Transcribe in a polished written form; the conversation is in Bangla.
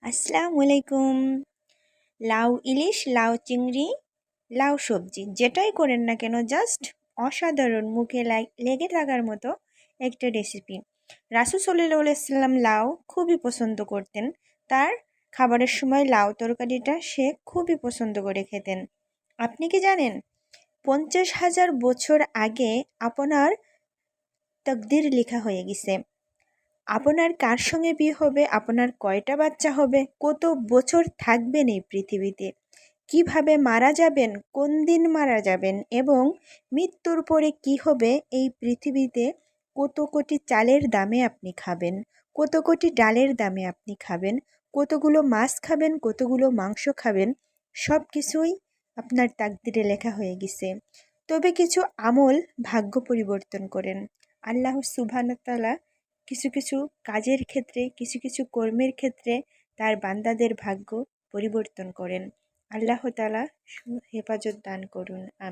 আসসালামু আলাইকুম। লাউ ইলিশ, লাউ চিংড়ি, লাউ সবজি যেটাই করেন না কেন জাস্ট অসাধারণ, মুখে লেগে থাকার মতো একটা রেসিপি। রাসূল সাল্লাল্লাহু আলাইহি সাল্লাম লাউ খুবই পছন্দ করতেন। তার খাবারের সময় লাউ তরকারিটা সে খুবই পছন্দ করে খেতেন। আপনি কি জানেন 50,000 বছর আগে আপনার তাকদীর লেখা হয়ে গেছে। আপনার কার সঙ্গে বিয়ে হবে, আপনার কয়টা বাচ্চা হবে, কত বছর থাকবেন এই পৃথিবীতে, কিভাবে মারা যাবেন, কোন দিন মারা যাবেন এবং মৃত্যুর পরে কি হবে এই পৃথিবীতে, কত কোটি চালের দামে আপনি খাবেন, কত কোটি ডালের দামে আপনি খাবেন, কতগুলো মাছ খাবেন, কতগুলো মাংস খাবেন, সব কিছুই আপনার তাকদিরে লেখা হয়ে গেছে। তবে কিছু আমল ভাগ্য পরিবর্তন করেন। আল্লাহ সুবহানাহু ওয়া তাআলা কিছু কিছু কাজের ক্ষেত্রে, কিছু কিছু কর্মের ক্ষেত্রে তার বান্দাদের ভাগ্য পরিবর্তন করেন। আল্লাহ তাআলা হেফাজত দান করুন। আমিন।